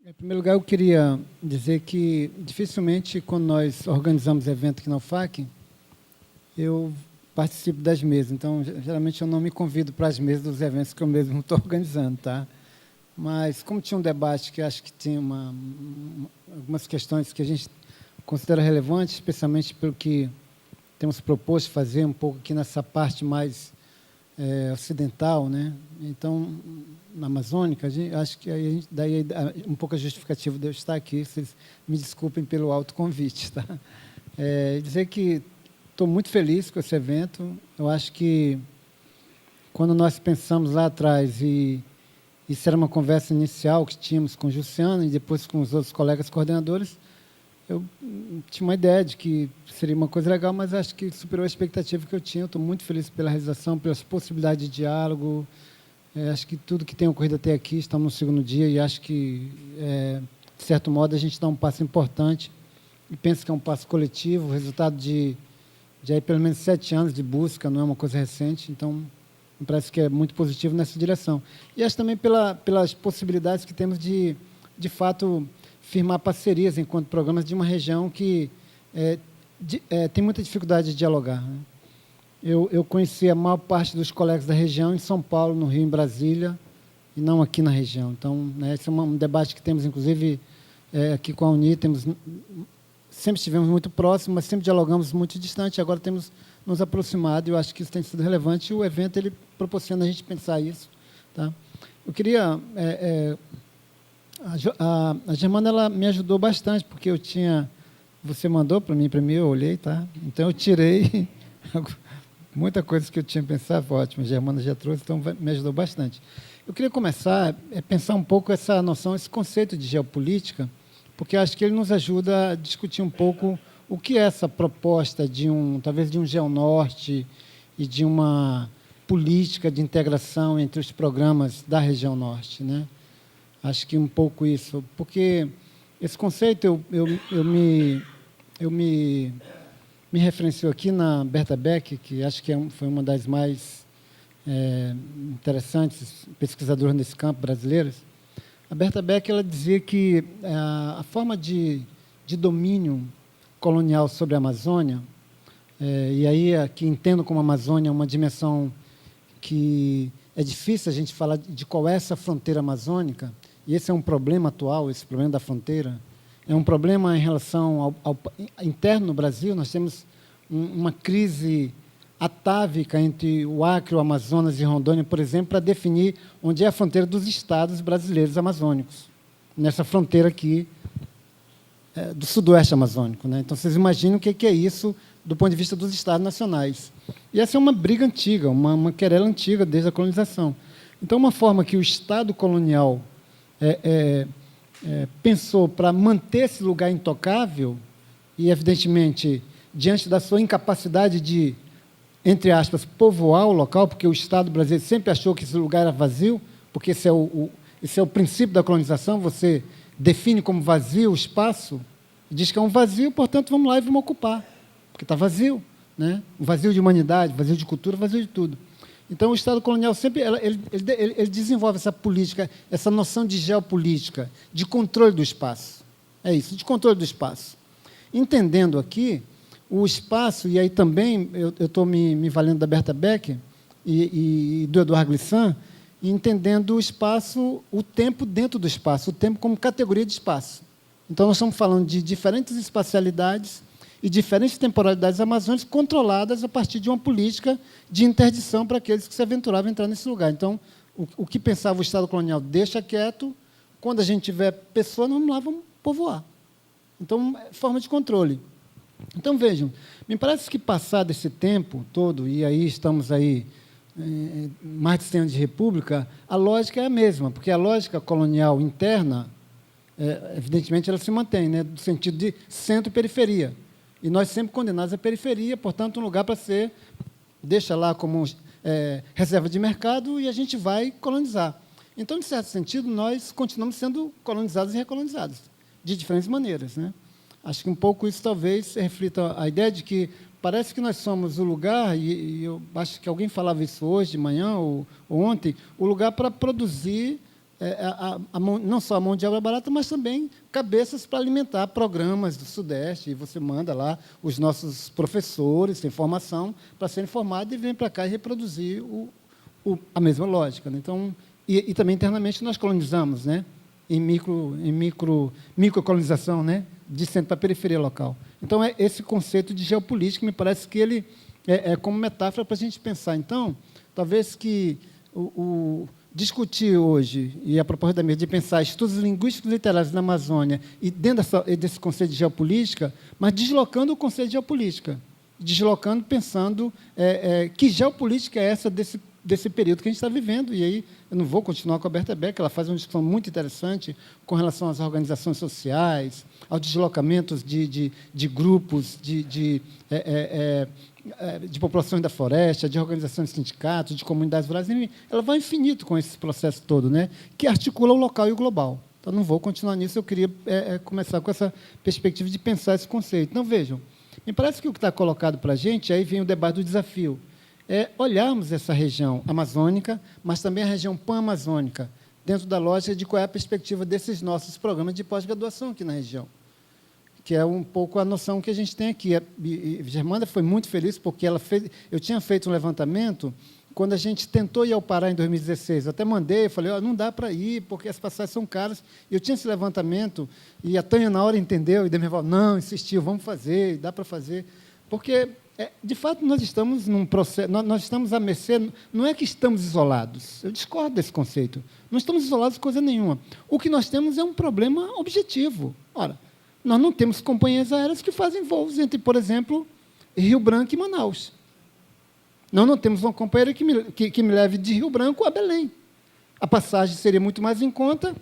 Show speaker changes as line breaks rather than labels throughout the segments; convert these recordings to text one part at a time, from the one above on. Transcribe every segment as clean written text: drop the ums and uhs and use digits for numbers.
Em primeiro lugar, eu queria dizer que, dificilmente, quando nós organizamos evento aqui na UFAC, eu participo das mesas. Então, geralmente, eu não me convido para as mesas dos eventos que eu mesmo estou organizando, tá? Mas, como tinha um debate que acho que tinha algumas questões que a gente considera relevantes, especialmente pelo que temos proposto fazer um pouco aqui nessa parte mais ocidental, né? Então, na Amazônica, acho que aí, daí um pouco a justificativa de eu estar aqui. Vocês me desculpem pelo autoconvite, tá? Dizer que estou muito feliz com esse evento. Eu acho que, quando nós pensamos lá atrás, e isso era uma conversa inicial que tínhamos com o Jussiano e depois com os outros colegas coordenadores, eu tinha uma ideia de que seria uma coisa legal, mas acho que superou a expectativa que eu tinha. Estou muito feliz pela realização, pelas possibilidades de diálogo. Acho que tudo que tem ocorrido até aqui, estamos no segundo dia, e acho que, de certo modo, a gente dá um passo importante, e penso que é um passo coletivo, o resultado de aí, pelo menos 7 anos de busca, não é uma coisa recente, então, me parece que é muito positivo nessa direção. E acho também pelas possibilidades que temos de fato, firmar parcerias enquanto programas de uma região que tem muita dificuldade de dialogar, né? Eu conheci a maior parte dos colegas da região em São Paulo, no Rio, em Brasília, e não aqui na região. Então, esse é um debate que temos, inclusive, aqui com a Uni, sempre estivemos muito próximos, mas sempre dialogamos muito distante, agora temos nos aproximado, e eu acho que isso tem sido relevante, e o evento ele proporciona a gente pensar isso. Tá? Eu queria... a Germana ela me ajudou bastante, porque eu tinha... Você mandou para mim, eu olhei, tá? Então, eu tirei... Muita coisa que eu tinha pensado, ótimo, a Germana já trouxe, então me ajudou bastante. Eu queria começar a pensar um pouco essa noção, esse conceito de geopolítica, porque acho que ele nos ajuda a discutir um pouco o que é essa proposta talvez de um Geonorte e de uma política de integração entre os programas da região norte, né? Acho que um pouco isso, porque esse conceito eu me referenciou aqui na Berta Beck, que acho que foi uma das mais interessantes pesquisadoras nesse campo brasileiras. A Berta Beck ela dizia que a forma de domínio colonial sobre a Amazônia, e aí aqui entendo como a Amazônia uma dimensão que é difícil a gente falar de qual é essa fronteira amazônica, e esse é um problema atual, esse problema da fronteira. É um problema em relação ao interno no Brasil. Nós temos uma crise atávica entre o Acre, o Amazonas e Rondônia, por exemplo, para definir onde é a fronteira dos estados brasileiros amazônicos, nessa fronteira aqui do sudoeste amazônico, né? Então, vocês imaginam o que é isso do ponto de vista dos estados nacionais. E essa é uma briga antiga, uma querela antiga desde a colonização. Então, uma forma que o Estado colonial pensou para manter esse lugar intocável, e, evidentemente, diante da sua incapacidade de, entre aspas, povoar o local, porque o Estado brasileiro sempre achou que esse lugar era vazio, porque esse é o princípio da colonização, você define como vazio o espaço, diz que é um vazio, portanto, vamos lá e vamos ocupar, porque está vazio, né? Um vazio de humanidade, vazio de cultura, vazio de tudo. Então, o Estado colonial sempre ele desenvolve essa política, essa noção de geopolítica, de controle do espaço. É isso, de controle do espaço. Entendendo aqui o espaço, e aí também eu estou me valendo da Berta Beck e do Eduardo Glissant, entendendo o espaço, o tempo dentro do espaço, o tempo como categoria de espaço. Então, nós estamos falando de diferentes espacialidades e diferentes temporalidades amazônicas controladas a partir de uma política de interdição para aqueles que se aventuravam a entrar nesse lugar. Então, o que pensava o Estado colonial, deixa quieto, quando a gente tiver pessoas, vamos lá, vamos povoar. Então, forma de controle. Então, vejam, me parece que, passado esse tempo todo, e aí estamos aí, mais de 100 anos de república, a lógica é a mesma, porque a lógica colonial interna, evidentemente, ela se mantém, né, no sentido de centro e periferia. E nós sempre condenados à periferia, portanto, um lugar para ser, deixa lá como reserva de mercado, e a gente vai colonizar. Então, de certo sentido, nós continuamos sendo colonizados e recolonizados, de diferentes maneiras, né? Acho que um pouco isso talvez reflita a ideia de que parece que nós somos o lugar, e eu acho que alguém falava isso hoje de manhã ou ontem, o lugar para produzir não só a mão de obra barata, mas também cabeças para alimentar programas do Sudeste. E você manda lá os nossos professores, tem formação, para serem formados e vêm para cá e reproduzir a mesma lógica, né? Então, e também internamente nós colonizamos, né? Em microcolonização, né? De centro para periferia local. Então, esse conceito de geopolítica, me parece que ele é como metáfora para a gente pensar. Então, talvez que discutir hoje, e a propósito da mesa, de pensar estudos linguísticos e literários na Amazônia, e dentro desse conceito de geopolítica, mas deslocando o conceito de geopolítica, deslocando, pensando que geopolítica é essa desse período que a gente está vivendo. E aí eu não vou continuar com a Berta Beck, ela faz uma discussão muito interessante com relação às organizações sociais, aos deslocamentos de grupos, de populações da floresta, de organizações de sindicatos, de comunidades rurais. Ela vai infinito com esse processo todo, né, que articula o local e o global. Então, não vou continuar nisso, eu queria começar com essa perspectiva de pensar esse conceito. Então, vejam, me parece que o que está colocado para a gente, aí vem o debate do desafio, olharmos essa região amazônica, mas também a região pan-amazônica, dentro da lógica de qual é a perspectiva desses nossos programas de pós-graduação aqui na região, que é um pouco a noção que a gente tem aqui. E Germanda foi muito feliz, porque eu tinha feito um levantamento quando a gente tentou ir ao Pará em 2016. Eu até mandei, falei, não dá para ir, porque as passagens são caras. E eu tinha esse levantamento, e a Tânia, na hora, entendeu, e Demi falou, não, insistiu, vamos fazer, dá para fazer. Porque, de fato, nós estamos num processo, nós estamos à mercê, não é que estamos isolados, eu discordo desse conceito, não estamos isolados de coisa nenhuma. O que nós temos é um problema objetivo. Ora, nós não temos companhias aéreas que fazem voos entre, por exemplo, Rio Branco e Manaus. Nós não temos uma companhia que me leve de Rio Branco a Belém. A passagem seria muito mais em conta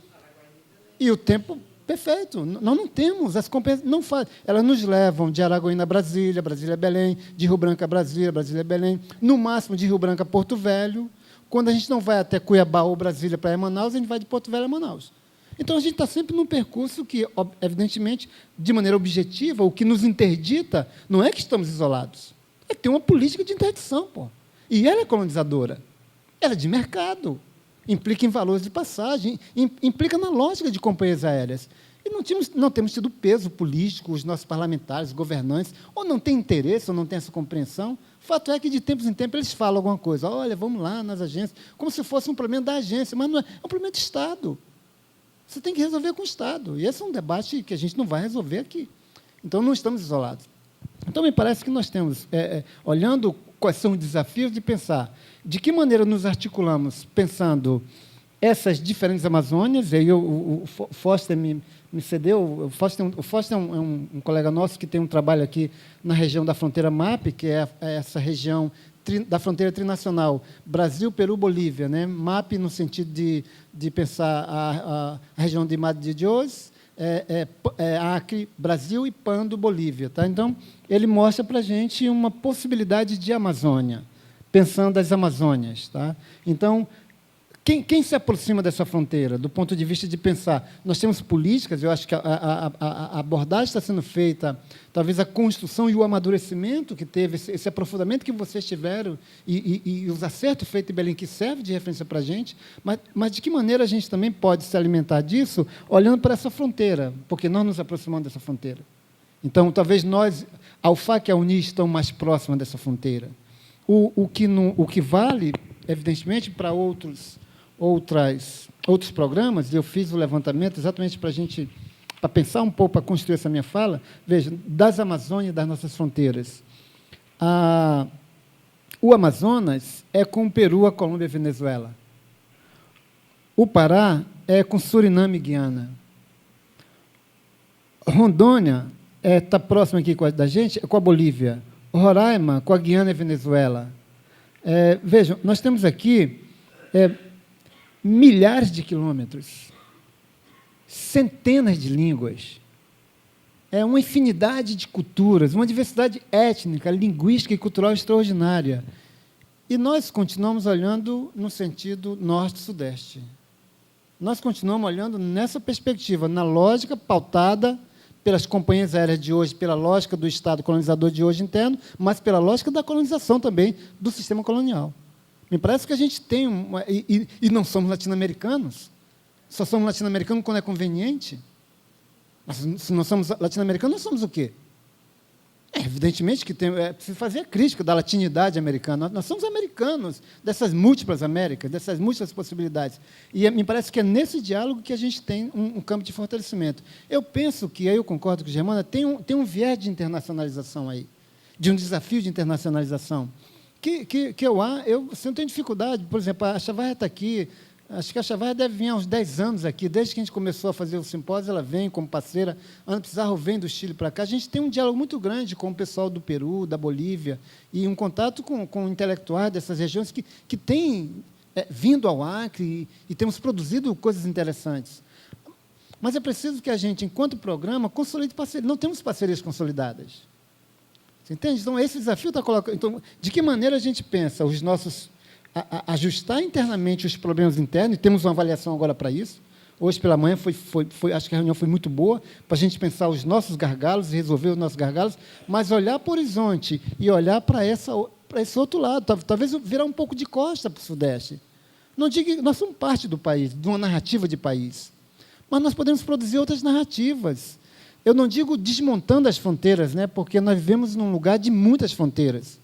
e o tempo perfeito. Nós não temos, as companhias não fazem. Elas nos levam de Araguaína a Brasília, Brasília a Belém, de Rio Branco a Brasília, Brasília a Belém, no máximo de Rio Branco a Porto Velho. Quando a gente não vai até Cuiabá ou Brasília para ir a Manaus, a gente vai de Porto Velho a Manaus. Então, a gente está sempre num percurso que, evidentemente, de maneira objetiva, o que nos interdita não é que estamos isolados, é que tem uma política de interdição. Pô. E ela é colonizadora, ela é de mercado, implica em valores de passagem, implica na lógica de companhias aéreas. E não temos tido peso político, os nossos parlamentares, governantes, ou não têm interesse, ou não têm essa compreensão. O fato é que, de tempos em tempos, eles falam alguma coisa. Olha, vamos lá nas agências, como se fosse um problema da agência, mas não é, é um problema do Estado. Você tem que resolver com o Estado. E esse é um debate que a gente não vai resolver aqui. Então, não estamos isolados. Então, me parece que nós temos, olhando quais são os desafios, de pensar de que maneira nos articulamos pensando essas diferentes Amazônias. E aí o Foster me cedeu. O Foster é um colega nosso que tem um trabalho aqui na região da fronteira MAP, que é essa região da fronteira trinacional, Brasil, Peru, Bolívia, né? MAP no sentido de pensar a região de Madre de Dios, Acre, Brasil, e Pando, Bolívia. Tá? Então, ele mostra para a gente uma possibilidade de Amazônia, pensando as Amazônias. Tá? Então, quem se aproxima dessa fronteira, do ponto de vista de pensar? Nós temos políticas, eu acho que a abordagem está sendo feita, talvez a construção e o amadurecimento que teve, esse aprofundamento que vocês tiveram, e os acertos feitos em Belém, que serve de referência para a gente, mas de que maneira a gente também pode se alimentar disso, olhando para essa fronteira, porque nós nos aproximamos dessa fronteira. Então, talvez nós, a UFAC e a UNI, estão mais próximas dessa fronteira. O que vale, evidentemente, para outros programas, eu fiz o levantamento exatamente para pensar um pouco, para construir essa minha fala. Veja, das Amazônias, das nossas fronteiras. O Amazonas é com o Peru, a Colômbia e a Venezuela. O Pará é com Suriname e Guiana. Rondônia está próximo aqui da gente, é com a Bolívia. Roraima, com a Guiana e a Venezuela. Vejam, nós temos aqui milhares de quilômetros, centenas de línguas, uma infinidade de culturas, uma diversidade étnica, linguística e cultural extraordinária. E nós continuamos olhando no sentido norte-sudeste. Nós continuamos olhando nessa perspectiva, na lógica pautada pelas companhias aéreas de hoje, pela lógica do Estado colonizador de hoje interno, mas pela lógica da colonização também do sistema colonial. Me parece que a gente tem e não somos latino-americanos. Só somos latino-americanos quando é conveniente? Mas, se não somos latino-americanos, nós somos o quê? Evidentemente que é preciso fazer a crítica da latinidade americana. Nós somos americanos, dessas múltiplas Américas, dessas múltiplas possibilidades. E me parece que é nesse diálogo que a gente tem um campo de fortalecimento. Eu penso que, aí eu concordo com a Germana, tem um viés de internacionalização aí, de um desafio de internacionalização, que eu não tenho dificuldade. Por exemplo, a Chavarria está aqui. Acho que a Chavarria deve vir há uns 10 anos aqui. Desde que a gente começou a fazer o simpósio, ela vem como parceira. Ana Pizarro vem do Chile para cá. A gente tem um diálogo muito grande com o pessoal do Peru, da Bolívia, e um contato com intelectuais dessas regiões que têm vindo ao Acre e temos produzido coisas interessantes. Mas é preciso que a gente, enquanto programa, consolide parcerias. Não temos parcerias consolidadas. Você entende? Então, esse desafio está colocado. Então, de que maneira a gente pensa os nossos... ajustar internamente os problemas internos, e temos uma avaliação agora para isso. Hoje, pela manhã, acho que a reunião foi muito boa, para a gente pensar os nossos gargalos e resolver os nossos gargalos, mas olhar para o horizonte e olhar para esse outro lado, talvez virar um pouco de costa para o Sudeste. Não digo que nós somos parte do país, de uma narrativa de país, mas nós podemos produzir outras narrativas. Eu não digo desmontando as fronteiras, né, porque nós vivemos num lugar de muitas fronteiras.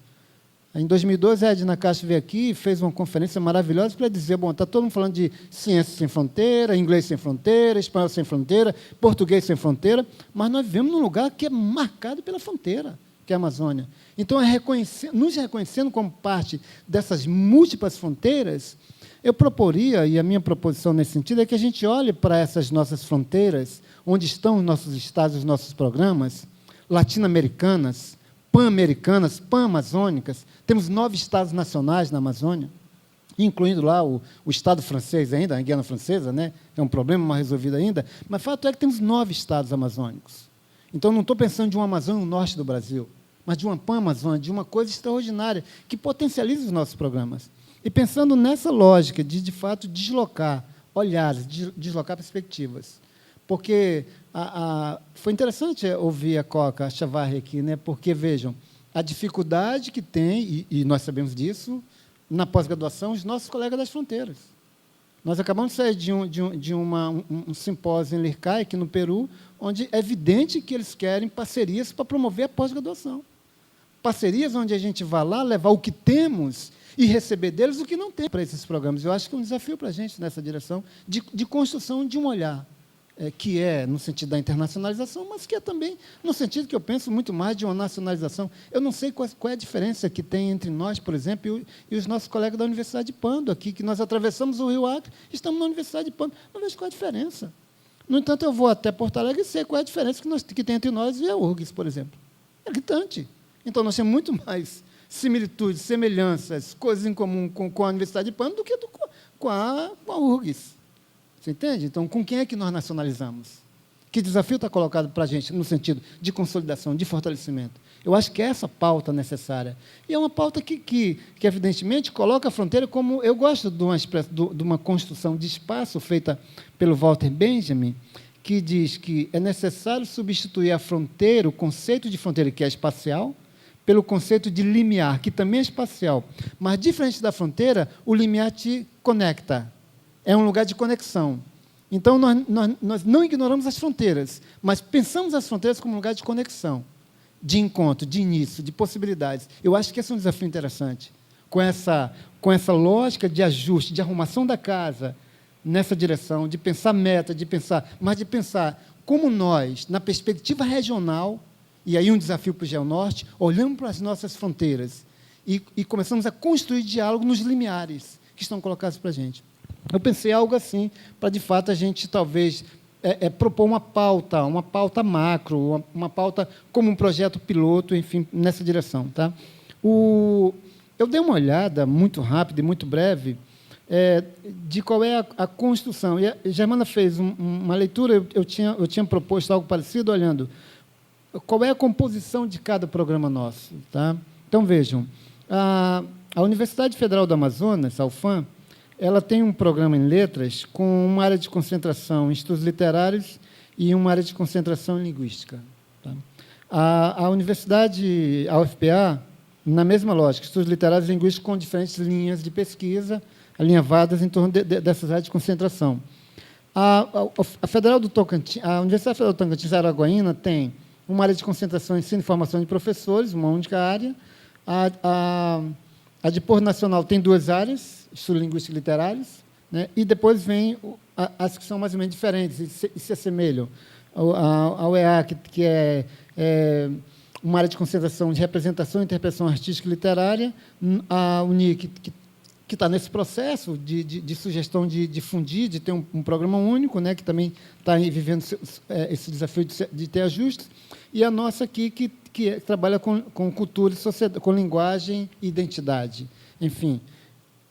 Em 2012, a Edna Castro veio aqui e fez uma conferência maravilhosa para dizer, bom, está todo mundo falando de ciência sem fronteira, inglês sem fronteira, espanhol sem fronteira, português sem fronteira, mas nós vivemos num lugar que é marcado pela fronteira, que é a Amazônia. Então, nos reconhecendo como parte dessas múltiplas fronteiras, eu proporia, e a minha proposição nesse sentido, é que a gente olhe para essas nossas fronteiras, onde estão os nossos estados, os nossos programas, latino-americanas, pan-americanas, pan-amazônicas. Temos 9 estados nacionais na Amazônia, incluindo lá o estado francês ainda, a Guiana Francesa, né? É um problema mal resolvido ainda, mas o fato é que temos 9 estados amazônicos. Então, não estou pensando de uma Amazônia no norte do Brasil, mas de uma pan-Amazônia, de uma coisa extraordinária, que potencializa os nossos programas. E pensando nessa lógica de fato, deslocar olhares, deslocar perspectivas. Porque foi interessante ouvir a Coca, a Chavarria aqui, né? Porque, vejam, a dificuldade que tem, e nós sabemos disso, na pós-graduação, os nossos colegas das fronteiras. Nós acabamos de sair de um simpósio em Lircay, aqui no Peru, onde é evidente que eles querem parcerias para promover a pós-graduação. Parcerias onde a gente vai lá levar o que temos e receber deles o que não tem para esses programas. Eu acho que é um desafio para a gente nessa direção de construção de um olhar, que é no sentido da internacionalização, mas que é também no sentido que eu penso muito mais de uma nacionalização. Eu não sei qual é a diferença que tem entre nós, por exemplo, e os nossos colegas da Universidade de Pando, aqui, que nós atravessamos o Rio Acre, estamos na Universidade de Pando. Não vejo qual é a diferença. No entanto, eu vou até Porto Alegre e sei qual é a diferença que tem entre nós e a URGS, por exemplo. É gritante. Então, nós temos muito mais similitudes, semelhanças, coisas em comum com a Universidade de Pando do que com a URGS. Você entende? Então, com quem é que nós nacionalizamos? Que desafio está colocado para a gente no sentido de consolidação, de fortalecimento? Eu acho que é essa pauta necessária. E é uma pauta que evidentemente, coloca a fronteira como... Eu gosto de uma construção de espaço feita pelo Walter Benjamin, que diz que é necessário substituir a fronteira, o conceito de fronteira, que é espacial, pelo conceito de limiar, que também é espacial. Mas, diferente da fronteira, o limiar te conecta. É um lugar de conexão. Então, nós não ignoramos as fronteiras, mas pensamos as fronteiras como um lugar de conexão, de encontro, de início, de possibilidades. Eu acho que esse é um desafio interessante. Com essa lógica de ajuste, de arrumação da casa, nessa direção, de pensar meta, mas de pensar como nós, na perspectiva regional, e aí um desafio para o Geonorte, olhamos para as nossas fronteiras e começamos a construir diálogo nos limiares que estão colocados para a gente. Eu pensei algo assim, para, de fato, a gente, talvez, propor uma pauta macro, uma pauta como um projeto piloto, enfim, nessa direção. Tá? Eu dei uma olhada muito rápida e muito breve de qual é a construção. E a Germana fez uma leitura, eu tinha proposto algo parecido, olhando qual é a composição de cada programa nosso. Tá? Então, vejam, a Universidade Federal do Amazonas, a UFAM, ela tem um programa em letras com uma área de concentração em estudos literários e uma área de concentração em linguística. Tá? A Universidade, a UFPA, na mesma lógica, estudos literários e linguísticos com diferentes linhas de pesquisa, alinhavadas em torno dessas áreas de concentração. A Federal do Tocantins, a Universidade Federal do Tocantins, Araguaína, tem uma área de concentração, ensino e formação de professores, uma única área. A de Porto Nacional tem 2 áreas, estudo linguístico e literários, né? E depois vem as que são mais ou menos diferentes e se assemelham. A UEA, que é uma área de concentração de representação e interpretação artística e literária, a UNI, que está nesse processo de sugestão de difundir, de ter um programa único, né, que também está vivendo esse desafio de ter ajustes, e a nossa aqui, que trabalha com cultura e sociedade, com linguagem e identidade. Enfim,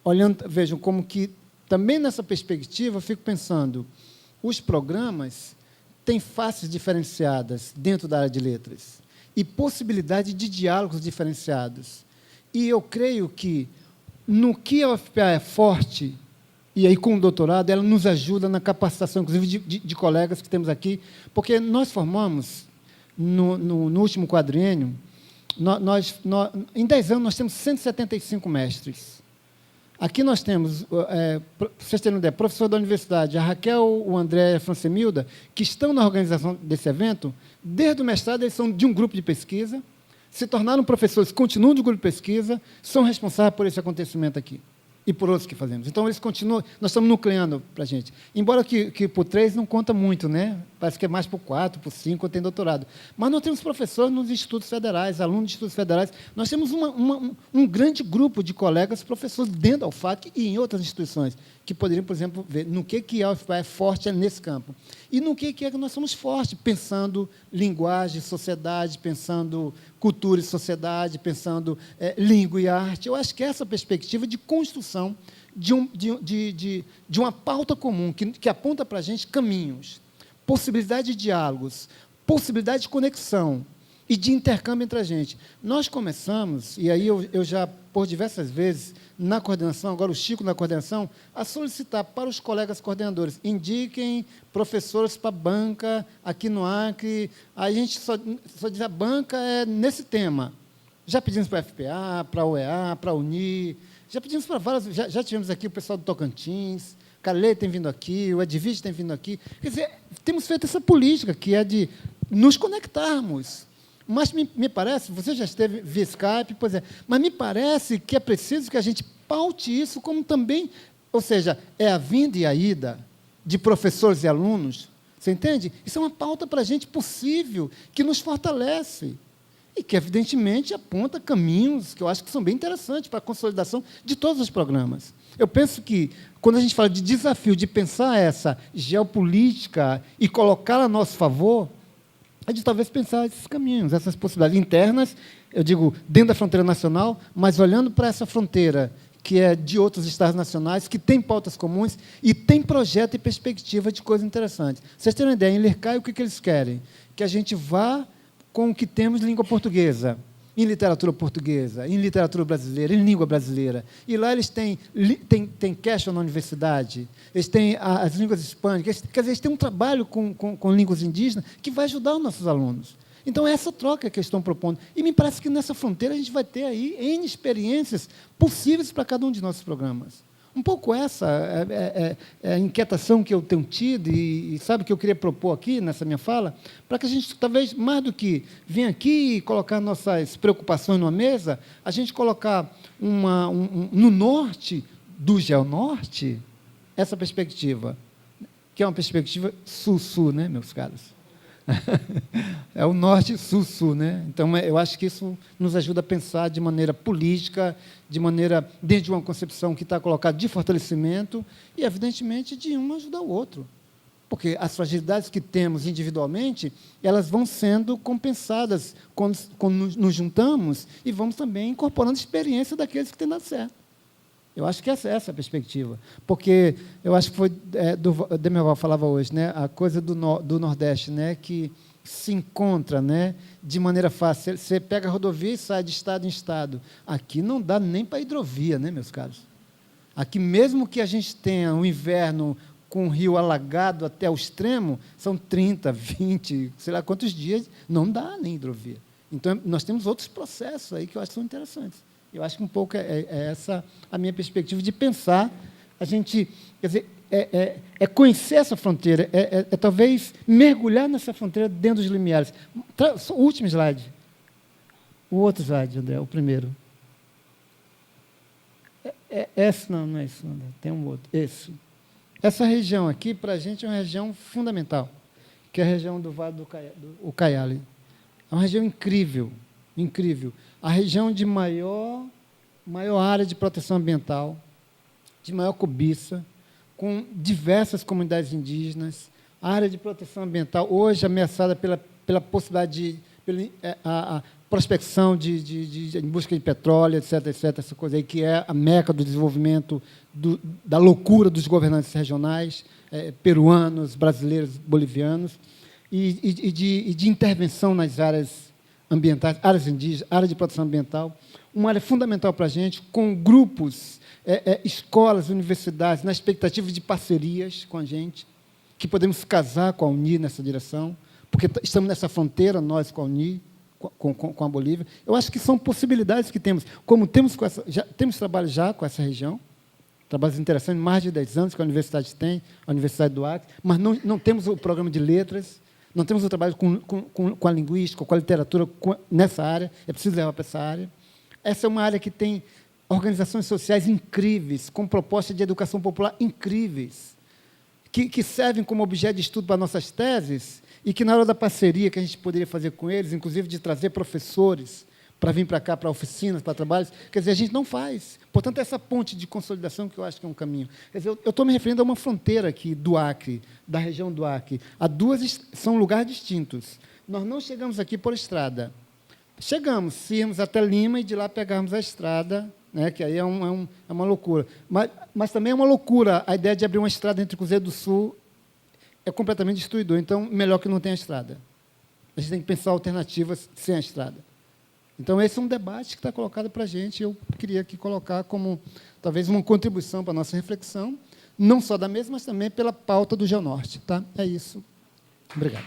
olhando, vejam como que, também nessa perspectiva, eu fico pensando, os programas têm faces diferenciadas dentro da área de letras e possibilidade de diálogos diferenciados. E eu creio que, no que a UFPA é forte, e aí com o doutorado, ela nos ajuda na capacitação, inclusive, de colegas que temos aqui, porque nós formamos, no último quadriênio, em 10 anos, nós temos 175 mestres. Aqui nós temos, para vocês terem uma ideia, professor da universidade, a Raquel, o André e a Francemilda, que estão na organização desse evento, desde o mestrado, eles são de um grupo de pesquisa, se tornaram professores, continuam de grupo de pesquisa, são responsáveis por esse acontecimento aqui e por outros que fazemos. Então, eles continuam, nós estamos nucleando para a gente. Embora que por 3 não conta muito, né? Parece que é mais por 4, por 5, quando tem doutorado. Mas nós temos professores nos institutos federais, alunos de institutos federais. Nós temos um grande grupo de colegas professores dentro da UFAC e em outras instituições, que poderiam, por exemplo, ver no que a UFPA é forte nesse campo. E no que é que nós somos fortes, pensando linguagem, sociedade, pensando cultura e sociedade, pensando língua e arte. Eu acho que essa perspectiva de construção de uma pauta comum, que aponta para a gente caminhos, possibilidade de diálogos, possibilidade de conexão e de intercâmbio entre a gente. Nós começamos, e aí eu já, por diversas vezes, na coordenação, agora o Chico na coordenação, a solicitar para os colegas coordenadores, indiquem professores para a banca aqui no Acre. A gente só diz a banca é nesse tema. Já pedimos para a FPA, para a UEA, para a UNI, já pedimos para várias, já tivemos aqui o pessoal do Tocantins, Calê tem vindo aqui, o Edvige tem vindo aqui. Quer dizer, temos feito essa política, que é de nos conectarmos. Mas me parece, você já esteve via Skype, pois é, mas me parece que é preciso que a gente paute isso como também, ou seja, é a vinda e a ida de professores e alunos, você entende? Isso é uma pauta para a gente possível, que nos fortalece e que, evidentemente, aponta caminhos que eu acho que são bem interessantes para a consolidação de todos os programas. Eu penso que, quando a gente fala de desafio, de pensar essa geopolítica e colocá-la a nosso favor, é de talvez pensar esses caminhos, essas possibilidades internas, eu digo, dentro da fronteira nacional, mas olhando para essa fronteira que é de outros estados nacionais, que tem pautas comuns e tem projeto e perspectiva de coisas interessantes. Vocês terem uma ideia, em Lercai, o que eles querem? Que a gente vá com o que temos de língua portuguesa, em literatura portuguesa, em literatura brasileira, em língua brasileira. E lá eles têm question na universidade, eles têm as línguas hispânicas, quer dizer, eles têm um trabalho com línguas indígenas que vai ajudar os nossos alunos. Então, é essa troca que eles estão propondo. E me parece que, nessa fronteira, a gente vai ter aí N experiências possíveis para cada um de nossos programas. Um pouco essa é a inquietação que eu tenho tido e sabe, que eu queria propor aqui, nessa minha fala, para que a gente, talvez, mais do que vir aqui e colocar nossas preocupações numa mesa, a gente colocar no norte do Geonorte essa perspectiva, que é uma perspectiva sul-sul, né, meus caros? É o norte-sul-sul, né? Então, eu acho que isso nos ajuda a pensar de maneira política, de maneira, dentro de uma concepção que está colocada de fortalecimento e, evidentemente, de um ajudar o outro. Porque as fragilidades que temos individualmente, elas vão sendo compensadas quando nos juntamos e vamos também incorporando a experiência daqueles que têm dado certo. Eu acho que essa é a perspectiva. Porque eu acho que foi, Demerval falava hoje, né, a coisa do Nordeste, né, que se encontra, né, de maneira fácil. Você pega a rodovia e sai de estado em estado. Aqui não dá nem para hidrovia, né, meus caros? Aqui, mesmo que a gente tenha um inverno com o rio alagado até o extremo, são 30, 20, sei lá quantos dias, não dá nem hidrovia. Então, nós temos outros processos aí que eu acho que são interessantes. Eu acho que um pouco é essa a minha perspectiva de pensar. A gente, quer dizer, é conhecer essa fronteira, talvez mergulhar nessa fronteira dentro dos limiares. O último slide. O outro slide, André, o primeiro. Esse não é isso, André, tem um outro. Esse. Essa região aqui, para a gente, é uma região fundamental, que é a região do Vale do Ucaiali. É uma região incrível, incrível. A região de maior área de proteção ambiental, de maior cobiça, com diversas comunidades indígenas, a área de proteção ambiental hoje ameaçada pela possibilidade a prospecção em busca de petróleo, etc., essa coisa aí que é a meca do desenvolvimento, da loucura dos governantes regionais, peruanos, brasileiros, bolivianos, e de intervenção nas áreas ambientais, áreas indígenas, área de proteção ambiental, uma área fundamental para a gente, com grupos, escolas, universidades, na expectativa de parcerias com a gente, que podemos casar com a UNI nessa direção, porque estamos nessa fronteira, nós com a UNI, com a Bolívia. Eu acho que são possibilidades que temos. Como temos trabalho já com essa região, trabalhos interessantes, mais de 10 anos que a universidade tem, a Universidade do Acre, mas não temos o programa de letras, não temos o trabalho com a linguística, com a literatura nessa área, é preciso levar para essa área. Essa é uma área que tem organizações sociais incríveis, com propostas de educação popular incríveis, que servem como objeto de estudo para nossas teses e que, na hora da parceria que a gente poderia fazer com eles, inclusive de trazer professores para vir para cá, para oficinas, para trabalhos, quer dizer, a gente não faz. Portanto, essa ponte de consolidação que eu acho que é um caminho. Quer dizer, eu estou me referindo a uma fronteira aqui do Acre, da região do Acre. Há duas, são lugares distintos. Nós não chegamos aqui por estrada. Chegamos, se irmos até Lima e de lá pegarmos a estrada, né, que aí é uma loucura. Mas também é uma loucura a ideia de abrir uma estrada entre Cruzeiro do Sul, é completamente destruidor. Então, melhor que não tenha estrada. A gente tem que pensar alternativas sem a estrada. Então, esse é um debate que está colocado para a gente. Eu queria aqui colocar como, talvez, uma contribuição para a nossa reflexão, não só da mesa, mas também pela pauta do Geonorte. Tá? É isso. Obrigado.